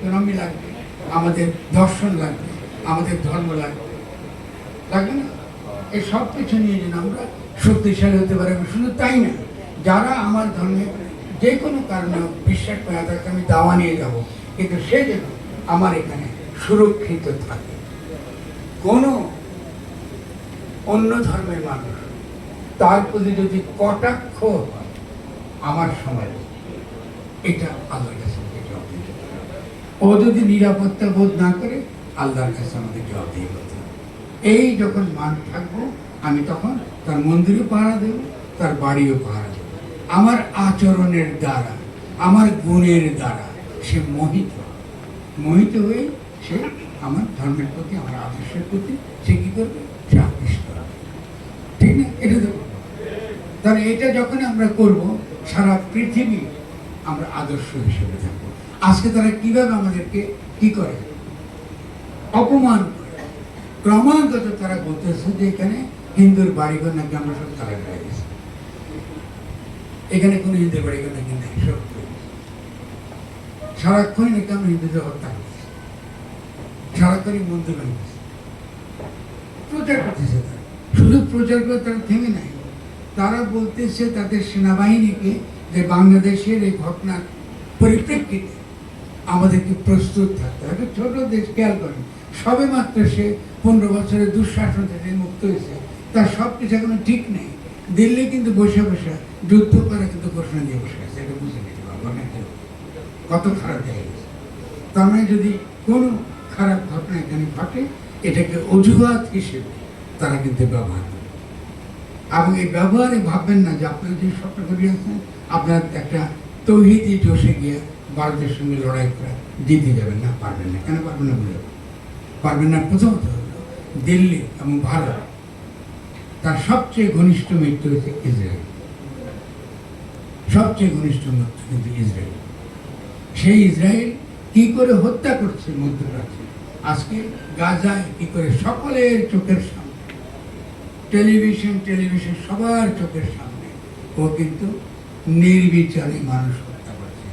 Economy লাগবে, আমাদের দর্শন লাগবে, আমাদের ধর্ম লাগবে, লাগবে না? এই সব কিছু নিয়ে যেন আমরা শক্তিশালী হতে পারি। শুধু তাই না, যারা আমার ধর্মে যে কোনো কারণে বিশ্বাস করে তাকে আমি দাওয়া নিয়ে যাব, কিন্তু সে যেন আমার এখানে সুরক্ষিত থাকে। কোনো অন্য ধর্মের মানুষ তার প্রতি যদি কটাক্ষ হয় আমার সমাজে, এটা আল্লাহর কাছে জবাব দিতে হবে। ও যদি নিরাপত্তা বোধ না করে, আল্লাহর কাছে আমাদের জবাব দিয়ে বলতে হবে। এই যখন মান থাকবো, আমি তখন তার মন্দিরও পাহারা দেব, তার বাড়িও পাহারা দেব। আমার আচরণের দ্বারা, আমার গুণের দ্বারা সে মোহিত হয়ে সে আমার ধর্মের প্রতি, আমার আদর্শের প্রতি সে কি করবে? সে আকৃষ্ট হবে। ঠিক না? এটা তো তাহলে এটা যখন আমরা করব, সারা পৃথিবী আমরা আদর্শ হিসেবে থাকবো। আজকে তারা কিভাবে আমাদেরকে কি করে? অপমান করে। ক্রমাগত তারা বলতেছে যে এখানে হিন্দুর বাড়িঘর নাকি আমরা সব তারা হয়ে গেছে, এখানে কোনো হিন্দুর বাড়িঘর নাকি নেই, সব সারাক্ষণ নাকি আমরা হিন্দুদের হত্যা করছি, সারাক্ষণই মন্দির বানিয়েছে, প্রচার করতেছে। তারা শুধু প্রচার করে তারা থেমে নাই, তারা বলতেছে তাদের সেনাবাহিনীকে যে বাংলাদেশের এই ঘটনার পরিপ্রেক্ষিতে আমাদেরকে প্রস্তুত থাকতে হবে। একটা ছোট দেশ, খেয়াল করেন, সবে মাত্র সে 15 বছরের দুঃশাসন থেকে মুক্ত হয়েছে, তার সব কিছু এখনো ঠিক নেই। দিল্লি কিন্তু বসে বসে যুদ্ধ করে কিন্তু ঘোষণা দিয়ে বসে গেছে, এটা বুঝে নিতে পারবো না কত খারাপ হয়ে গেছে। তার মানে যদি কোনো খারাপ ঘটনা এখানে ঘটে, এটাকে অজুহাত হিসেবে তারা কিন্তু ব্যবহার করে। এবং এই ব্যবহারে ভাববেন না যে আপনারা যে স্বপ্ন করিয়েছেন আপনার একটা তৌহিদি জোশে গিয়ে ভারতের সঙ্গে লড়াই করে জিতে যাবেন না, পারবেন না। কেন পারবেন না? বলে পারবেন না। প্রথমত হলো দিল্লি এবং ভারত, তার সবচেয়ে ঘনিষ্ঠ মিত্র হচ্ছে ইসরায়েল। সবচেয়ে ঘনিষ্ঠ মিত্র কিন্তু ইসরায়েল। সেই ইসরায়েল কি করে হত্যা করছে মধ্যপ্রাচ্যে, আজকে গাজায় কি করে সকলের চোখের সামনে, টেলিভিশন সবার চোখের সামনে ও কিন্তু নির্বিচারে মানুষ হত্যা করছে।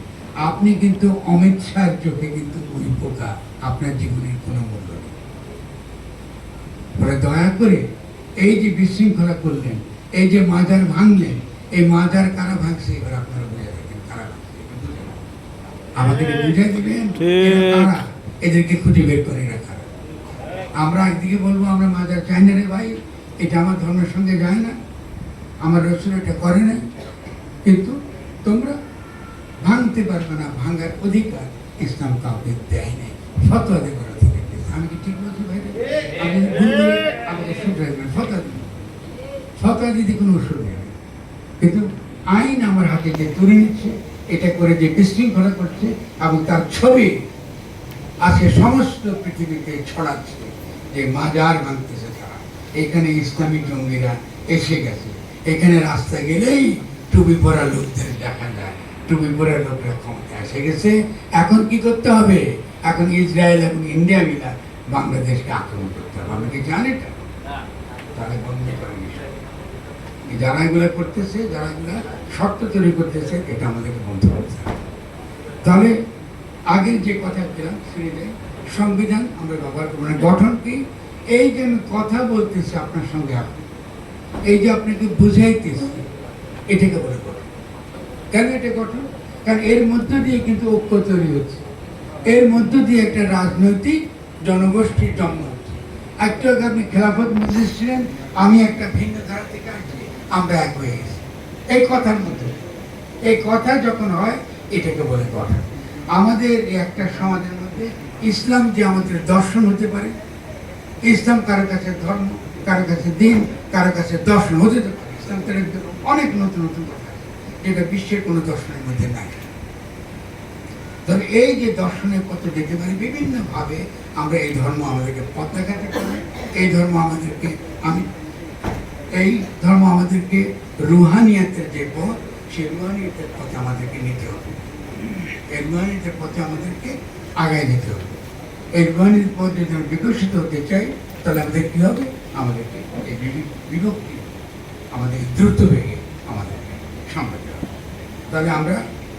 আপনি কিন্তু অমিত শাহর চোখে কিন্তু ওই পোকা, আপনার জীবনের কোনো মূল্য নেই। দয়া করে এই যে বিশৃঙ্খলা করলেন, এই যে মাজার ভাঙলেন, এই মাজার কারা ভাঙছে এবার আপনারা বুঝে দেখেন, কারা ভাঙছে আমাদের বুঝে দিবেন, এদেরকে খুঁজে বের করে রাখা। আমরা একদিকে বলবো আমরা মাজার চাই না রে ভাই, এটা আমার ধর্মের সঙ্গে যায় না, আমার রসুল এটা করে না, কিন্তু তোমরা ভাঙতে পারবে না, ভাঙার অধিকার ইসলাম কাউকে দেয় নাই, ফতোয়া দেবার অধিকার। আমি কি ঠিক বলছি ভাই? আমি ভুল বলি আমাকে শুধরাইবেন, ফতোয়া দিতে কোনো অসুবিধা নেই, কিন্তু আইন আমার হাতে যে তুলে নিচ্ছে, এটা করে যে বিশৃঙ্খলা করছে এবং তার ছবি আজকে সমস্ত পৃথিবীতে ছড়াচ্ছে যে মাজার ভাঙতেছে তারা, এখানে ইসলামী জঙ্গিরা এসে গেছে, এখানে রাস্তা গেলেই টুপি পরা লোকদের দেখা যায়, টুপি পরা লোকরা ক্ষমতা এসে গেছে। এখন কি করতে হবে? এখন ইসরায়েল এবং ইন্ডিয়া মিলা বাংলাদেশকে আক্রমণ করতে হবে। আপনি কি জানেন এটা? তাহলে বন্ধ করেন যারা এগুলো করতেছে, যারা এগুলো শর্ত তৈরি করতেছে, এটা আমাদেরকে বন্ধ করতে হবে। তাহলে আগের যে কথা ছিলাম সেটা সংবিধান আমরা ব্যবহার করবো না। গঠন কি? এই যে আমি কথা বলতেছি আপনার সঙ্গে, আপনি এই যে আপনাকে বুঝাইতেছি, এটাকে বলে গঠন। কেন এটা গঠন? কারণ এর মধ্য দিয়ে কিন্তু ঐক্য তৈরি হচ্ছে, এর মধ্য দিয়ে একটা রাজনৈতিক জনগোষ্ঠীর জন্ম হচ্ছে। একটু আগে আপনি খেলাফত মজলিস ছিলেন, আমি একটা ভিন্ন ধারা থেকে আসছি, আমরা এক হয়ে গেছি এই কথার মধ্যে। এই কথা যখন হয়, এটাকে বলে গঠন। আমাদের একটা সমাজের মধ্যে ইসলাম যে আমাদের দর্শন হতে পারে, ইসলাম কারো কাছে ধর্ম, কারো কাছে দিন, কারো কাছে দর্শন হতে পারে। ইসলাম তার অনেক নতুন নতুন কথা আছে যেটা বিশ্বের কোনো দর্শনের মধ্যে নাই। তবে এই যে দর্শনের পথে যেতে পারি বিভিন্নভাবে, আমরা এই ধর্ম আমাদেরকে পথ দেখাতে পারে। এই ধর্ম আমাদেরকে রুহানিয়াতের যে পথ, সেই রুহানিয়াতের পথে আমাদেরকে নিতে হবে। এই রুহানিয়াতের পথে আমাদেরকে আগায় যেতে হবে। এই রুহানির পথ যদি আমরা বিকশিত হতে চাই, তাহলে আমাদের কী হবে? আমাদেরকে এই বিভক্তি আমাদের দ্রুত বেগে আমাদেরকে সামলাতে হবে। তাহলে আমরা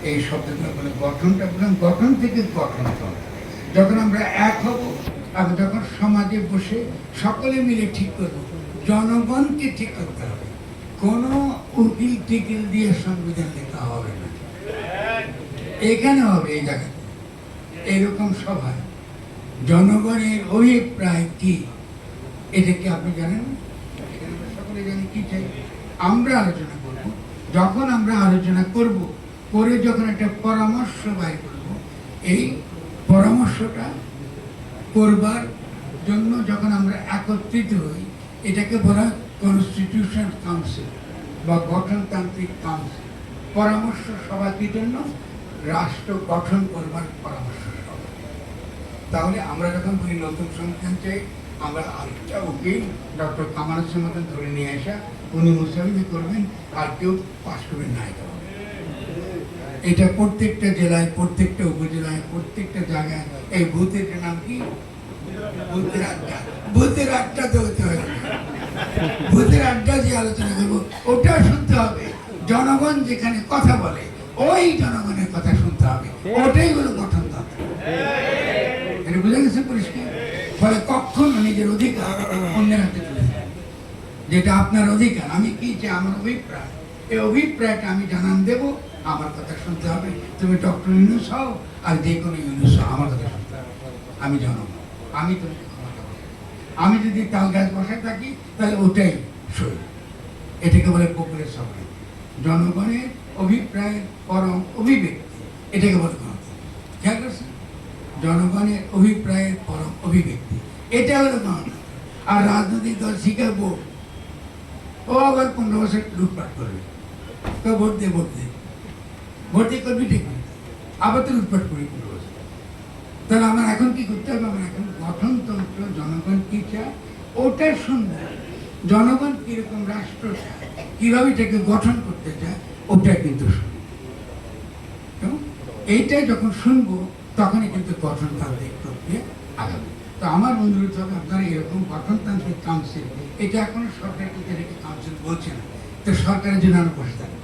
এই শব্দগুলো বলে গঠনটা বললাম, গঠন থেকে গঠন যখন আমরা এক হব, আর যখন সমাজে বসে সকলে মিলে ঠিক করব, জনগণকে ঠিক করতে হবে। কোনো উকিল টিকিল দিয়ে সংবিধান লেখা হবে না, এখানে হবে এই জায়গাতে এরকম সভায় জনগণের অভিপ্রায় কি, এটা কি আপনি জানেন? এখানে আমরা সকলে জানি কি চাই, আমরা আলোচনা করব। যখন আমরা আলোচনা করব, করে যখন একটা পরামর্শ বাইর করব, এই পরামর্শটা করবার জন্য যখন আমরা একত্রিত হই, এটাকে বলা কনস্টিটিউশন কাউন্সিল বা গঠনতান্ত্রিক কাউন্সিল। পরামর্শ সভা কি জন্য? রাষ্ট্র গঠন করবার পরামর্শ সভা। তাহলে আমরা যখন বলি নতুন সংবিধান চাই, আমরা আরেকটা উকিল ডক্টর কামাল হোসেন মতন ধরে নিয়ে আসা, উনি মুসাফিরি করবেন আর কেউ পাশ করবেন না। এটা প্রত্যেকটা জেলায়, প্রত্যেকটা উপজেলায়, প্রত্যেকটা জায়গায় এই ভূতের নাম কি? ভূতের আড্ডা। ভূতের আড্ডা তো হতে হবে, ভূতের আড্ডা যে আলোচনা করবো ওটা শুনতে হবে। জনগণ যেখানে কথা বলে ওই জনগণের কথা শুনতে হবে, ওটাই হলো গঠনতন্ত্র। এটা বুঝে গেছে পরিষ্কার? ফলে কখনো নিজের অধিকার অন্যের হাতে তুলে দেয়, যেটা আপনার অধিকার। আমি কি যে আমার অভিপ্রায়, এই অভিপ্রায়টা আমি জানান দেব, আমার কথা শুনতে হবে। তুমি ডক্টর ইউনূস হও আর যে কোনো ইউনূস হও, আমার কথা শুনতে হবে। আমি জনগণ, আমি তোমাকে ক্ষমতা বসাই। আমি যদি তাল গাছ বসায় থাকি তাহলে ওটাই সই। এটাকে বলে পপুলার সভা, জনগণের অভিপ্রায়ের পরম অভিব্যক্তি, এটাকে বলে গণতন্ত্র। খেয়াল করছেন? জনগণের অভিপ্রায়ের পরম অভিব্যক্তি, এটা হলো গণতন্ত্র। আর রাজনৈতিক দল শিকার বোর্ড, ও আবার 15 বছর লুটপাট করবে, তো ভোট দিয়ে ভোট দিয়ে করবি ঠিক না, আবার তো লুটপাট করি 15 বছর। তাহলে আমার এখন কি করতে হবে? আমার এখন গঠনতন্ত্র, জনগণ কি চায় ওটা শুনবো। জনগণ কিরকম রাষ্ট্র চায়, কিভাবে এটাকে গঠন করতে চায়, ওটা কিন্তু শুনবো। এইটা যখন শুনবো তখনই কিন্তু গঠনতান্ত্রিক প্রক্রিয়া আগাবে। তো আমার অনুরোধ হবে, আপনারা এরকম গঠনতান্ত্রিক কাউন্সিল, এটা এখনো সরকার কিন্তু এটাকে কাউন্সিল বলছে না, তো সরকারের জন্য আমরা বসে থাকবো।